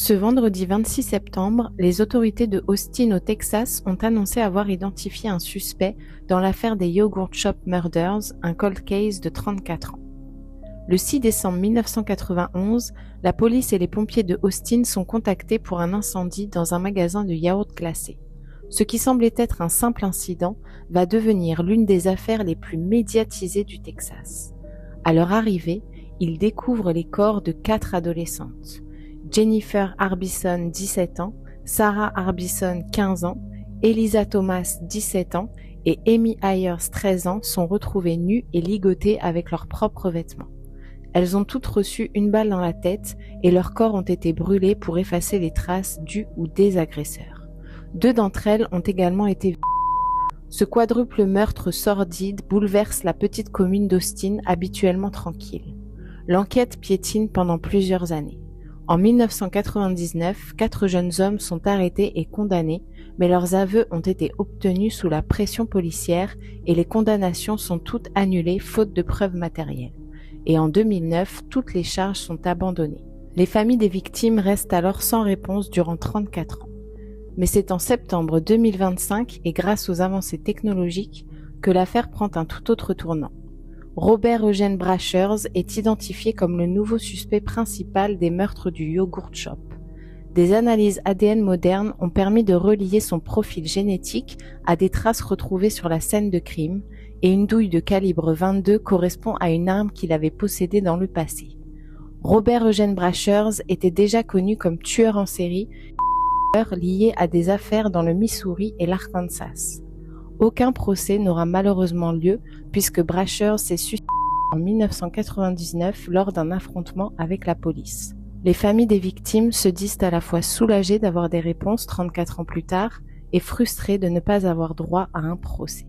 Ce vendredi 26 septembre, les autorités de Austin au Texas ont annoncé avoir identifié un suspect dans l'affaire des Yogurt Shop Murders, un cold case de 34 ans. Le 6 décembre 1991, la police et les pompiers de Austin sont contactés pour un incendie dans un magasin de yaourts glacés. Ce qui semblait être un simple incident va devenir l'une des affaires les plus médiatisées du Texas. À leur arrivée, ils découvrent les corps de 4 adolescentes. Jennifer Harbison, 17 ans, Sarah Harbison, 15 ans, Elisa Thomas, 17 ans, et Amy Ayers, 13 ans, sont retrouvées nues et ligotées avec leurs propres vêtements. Elles ont toutes reçu une balle dans la tête et leurs corps ont été brûlés pour effacer les traces du ou des agresseurs. 2 d'entre elles ont également été violées. Ce quadruple meurtre sordide bouleverse la petite commune d'Austin, habituellement tranquille. L'enquête piétine pendant plusieurs années. En 1999, 4 jeunes hommes sont arrêtés et condamnés, mais leurs aveux ont été obtenus sous la pression policière et les condamnations sont toutes annulées faute de preuves matérielles. Et en 2009, toutes les charges sont abandonnées. Les familles des victimes restent alors sans réponse durant 34 ans. Mais c'est en septembre 2025 et grâce aux avancées technologiques que l'affaire prend un tout autre tournant. Robert Eugene Brashers est identifié comme le nouveau suspect principal des meurtres du Yogurt Shop. Des analyses ADN modernes ont permis de relier son profil génétique à des traces retrouvées sur la scène de crime et une douille de calibre 22 correspond à une arme qu'il avait possédée dans le passé. Robert Eugene Brashers était déjà connu comme tueur en série, lié à des affaires dans le Missouri et l'Arkansas. Aucun procès n'aura malheureusement lieu puisque Brashers s'est suicidé en 1999 lors d'un affrontement avec la police. Les familles des victimes se disent à la fois soulagées d'avoir des réponses 34 ans plus tard et frustrées de ne pas avoir droit à un procès.